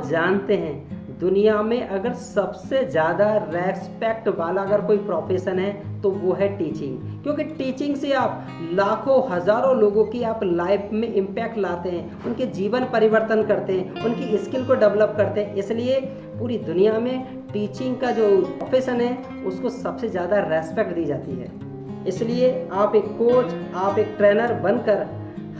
जानते हैं दुनिया में अगर सबसे ज़्यादा रेस्पेक्ट वाला अगर कोई प्रोफेशन है तो वो है टीचिंग, क्योंकि टीचिंग से आप लाखों हज़ारों लोगों की आप लाइफ में इम्पैक्ट लाते हैं, उनके जीवन परिवर्तन करते हैं, उनकी स्किल को डेवलप करते हैं। इसलिए पूरी दुनिया में टीचिंग का जो प्रोफेशन है उसको सबसे ज़्यादा रेस्पेक्ट दी जाती है। इसलिए आप एक कोच, आप एक ट्रेनर बनकर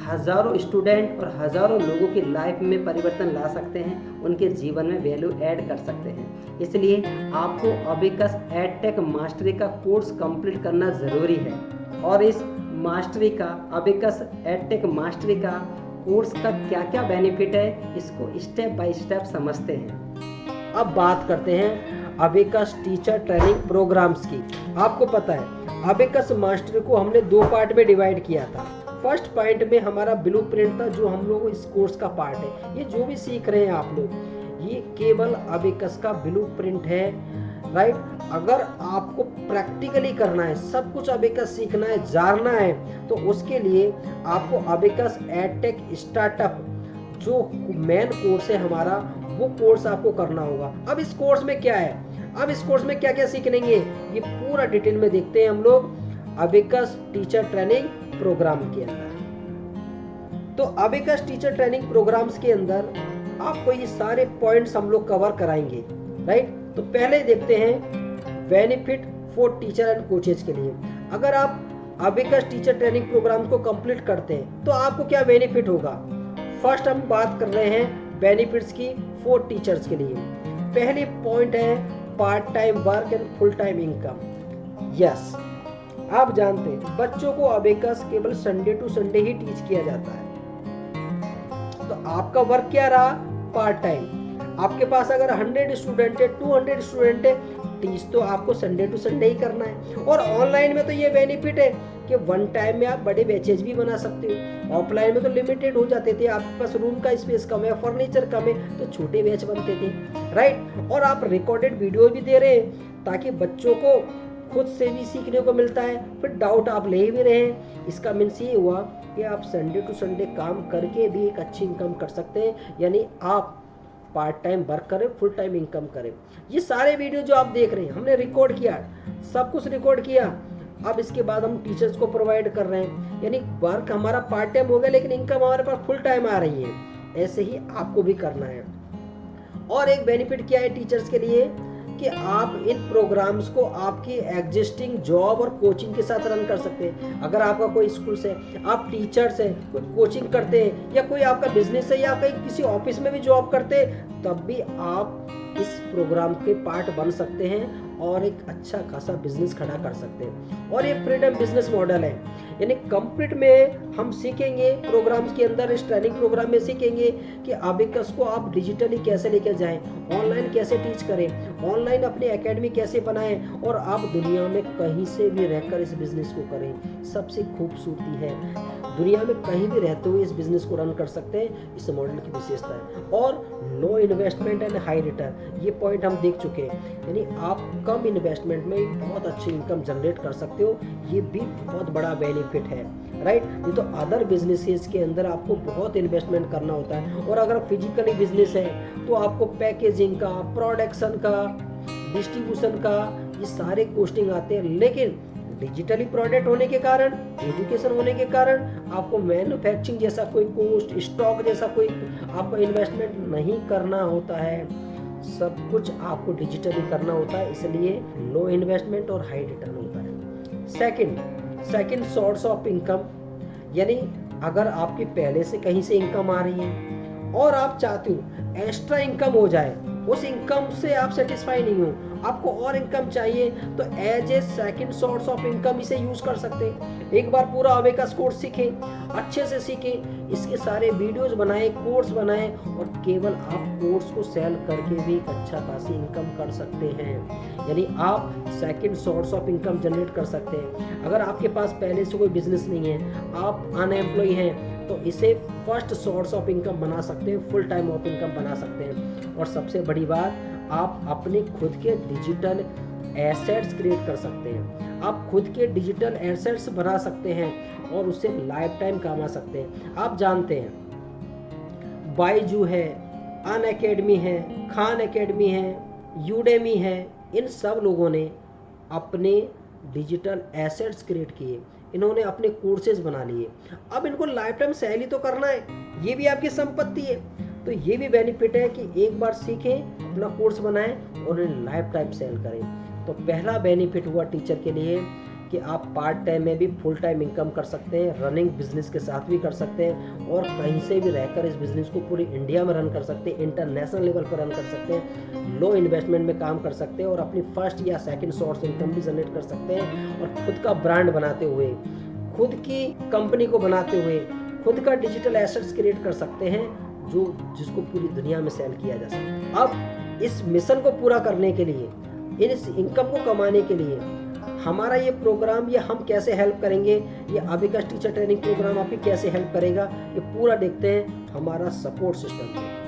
हज़ारों स्टूडेंट और हज़ारों लोगों की लाइफ में परिवर्तन ला सकते हैं, उनके जीवन में वैल्यू ऐड कर सकते हैं। इसलिए आपको अबेकस एडटेक मास्टरी का कोर्स कंप्लीट करना ज़रूरी है और इस मास्टरी का, अबेकस एडटेक मास्टरी का कोर्स का क्या क्या बेनिफिट है इसको स्टेप बाय स्टेप समझते हैं। अब बात करते हैं अबेकस टीचर ट्रेनिंग प्रोग्राम्स की। आपको पता है अबेकस मास्टरी को हमने 2 पार्ट में डिवाइड किया था। फर्स्ट पॉइंट में हमारा ब्लूप्रिंट था, जो हम लोग इस कोर्स का पार्ट है। ये जो भी सीख रहे हैं आप लोग, ये केवल अबेकस का ब्लूप्रिंट है, राइट। अगर आपको प्रैक्टिकली करना है, सब कुछ अबेकस सीखना है, जानना है, तो उसके लिए आपको अबेकस एडटेक स्टार्टअप जो मेन कोर्स है हमारा, वो कोर्स आपको करना होगा। अब इस कोर्स में क्या है, अब इस कोर्स में क्या क्या सीखेंगे, ये पूरा डिटेल में देखते हैं हम लोग अबेकस टीचर ट्रेनिंग प्रोग्राम के अंदर। तो अबेकस टीचर ट्रेनिंग प्रोग्राम्स के अंदर आपको ये सारे पॉइंट्स हम लोग कवर कराएंगे, राइट। तो पहले देखते हैं benefit for teacher and coaches के लिए। अगर आप अबेकस टीचर ट्रेनिंग प्रोग्राम को कंप्लीट करते हैं तो आपको क्या बेनिफिट होगा। फर्स्ट हम बात कर रहे हैं बेनिफिट्स की फॉर टीचर्स के लिए। पहले पॉइंट है part time work and full time income. Yes, आप जानते हैं बच्चों को अबेकस केवल संडे टू संडे ही टीच किया जाता है, तो आपका वर्क क्या रहा, पार्ट टाइम। आपके पास अगर 100 स्टूडेंट है, 200 स्टूडेंट है, टीच तो आपको संडे टू संडे ही करना है। और ऑनलाइन में तो ये बेनिफिट है कि वन टाइम में आप बड़े बैचेज भी बना सकते हो। ऑफलाइन में तो लिमिटेड हो जाते थे, आपके पास रूम का स्पेस कम है, फर्नीचर कम है, तो छोटे बैच बनते थे, राइट। और आप रिकॉर्डेड वीडियो भी दे रहे हैं ताकि बच्चों को खुद से भी सीखने को मिलता है, फिर डाउट आप ले भी रहे हैं। इसका मीन्स ये हुआ कि आप संडे टू संडे काम करके भी एक अच्छी इनकम कर सकते हैं, यानी आप पार्ट टाइम वर्क करें, फुल टाइम इनकम करें। ये सारे वीडियो जो आप देख रहे हैं हमने रिकॉर्ड किया, सब कुछ रिकॉर्ड किया। अब इसके बाद हम टीचर्स को प्रोवाइड कर रहे हैं, यानी वर्क हमारा पार्ट टाइम हो गया लेकिन इनकम हमारे पास फुल टाइम आ रही है। ऐसे ही आपको भी करना है। और एक बेनिफिट क्या है टीचर्स के लिए कि आप इन प्रोग्राम्स को आपकी एग्जिस्टिंग जॉब और कोचिंग के साथ रन कर सकते हैं। अगर आपका कोई स्कूल से, आप टीचर्स हैं, कोई कोचिंग करते हैं, या कोई आपका बिजनेस है, या कहीं किसी ऑफिस में भी जॉब करते हैं, तब भी आप इस प्रोग्राम के पार्ट बन सकते हैं और एक अच्छा खासा बिजनेस खड़ा कर सकते हैं। और ये फ्रीडम बिजनेस मॉडल है, यानी कंप्लीट में हम सीखेंगे प्रोग्राम्स के अंदर, इस ट्रेनिंग प्रोग्राम में सीखेंगे कि अबेकस को आप डिजिटली कैसे लेकर जाएं, ऑनलाइन कैसे टीच करें, ऑनलाइन अपनी एकेडमी कैसे बनाएं, और आप दुनिया में कहीं से भी रहकर इस बिजनेस को करें। सबसे खूबसूरती है दुनिया में कहीं भी रहते हुए इस बिजनेस को रन कर सकते हैं, इस मॉडल की विशेषता है। और लो इन्वेस्टमेंट एंड हाई रिटर्न, ये पॉइंट हम देख चुके हैं, यानी आप कम इन्वेस्टमेंट में बहुत अच्छी इनकम जनरेट कर सकते हो, ये भी बहुत बड़ा बेनिफिट है, राइट। ये तो अदर बिजनेसेस के अंदर आपको बहुत इन्वेस्टमेंट करना होता है, और अगर फिजिकली बिजनेस है तो आपको पैकेजिंग का, प्रोडक्शन का, डिस्ट्रीब्यूशन का, ये सारे कॉस्टिंग आते हैं। लेकिन डिजिटली प्रोडक्ट होने के कारण, एजुकेशन होने के कारण आपको मैन्युफैक्चरिंग जैसा कोई कॉस्ट, स्टॉक जैसा कोई आपको इन्वेस्टमेंट नहीं करना होता है, सब कुछ आपको डिजिटली करना होता है, इसलिए लो इन्वेस्टमेंट और हाई रिटर्न होता है। सेकंड सोर्स ऑफ इनकम, यानी अगर आपकी पहले से कहीं से इनकम आ रही है और आप चाहते हो एक्स्ट्रा इनकम हो जाए, उस इनकम से आप सेटिस्फाई नहीं हो, आपको और इनकम चाहिए, तो as a second source of income इसे यूज कर सकते हैं। एक बार पूरा अबेकस कोर्स सीखें, अच्छे से सीखें, इसके सारे वीडियोस बनाएं, कोर्स बनाएं, और केवल आप कोर्स को सेल करके भी एक अच्छा खासी इनकम कर सकते हैं, यानी आप second source of income generate कर सकते हैं। अगर आपके पास पहले से कोई बिजनेस नहीं है, आप अनएम्प्लॉय हैं, तो इसे फर्स्ट सोर्स ऑफ इनकम बना सकते हैं, फुल टाइम ऑफ इनकम बना सकते हैं। और सबसे बड़ी बात, आप अपने खुद के डिजिटल एसेट्स क्रिएट कर सकते हैं, आप खुद के डिजिटल एसेट्स बना सकते हैं और उससे लाइफ टाइम कमा सकते हैं। आप जानते हैं बायजू है, अन अकेडमी है, खान अकेडमी है, यूडेमी है, इन सब लोगों ने अपने डिजिटल एसेट्स क्रिएट किए, इन्होंने अपने कोर्सेज बना लिए। अब इनको लाइफ टाइम सेल ही तो करना है, ये भी आपकी संपत्ति है। तो ये भी बेनिफिट है कि एक बार सीखें, अपना कोर्स बनाएं और उन्हें लाइफ टाइम सेल करें। तो पहला बेनिफिट हुआ टीचर के लिए कि आप पार्ट टाइम में भी फुल टाइम इनकम कर सकते हैं, रनिंग बिजनेस के साथ भी कर सकते हैं और कहीं से भी रहकर इस बिजनेस को पूरी इंडिया में रन कर सकते हैं, इंटरनेशनल लेवल पर रन कर सकते हैं, लो इन्वेस्टमेंट में काम कर सकते हैं और अपनी फर्स्ट या सेकंड सोर्स इनकम भी जनरेट कर सकते हैं। और खुद का ब्रांड बनाते हुए, खुद की कंपनी को बनाते हुए, खुद का डिजिटल एसेट्स क्रिएट कर सकते हैं जिसको पूरी दुनिया में सेल किया जा सकता है। अब इस मिशन को पूरा करने के लिए, इस इनकम को कमाने के लिए हमारा ये प्रोग्राम, ये हम कैसे हेल्प करेंगे, ये अभिकाश टीचर ट्रेनिंग प्रोग्राम आपकी कैसे हेल्प करेगा, ये पूरा देखते हैं हमारा सपोर्ट सिस्टम में।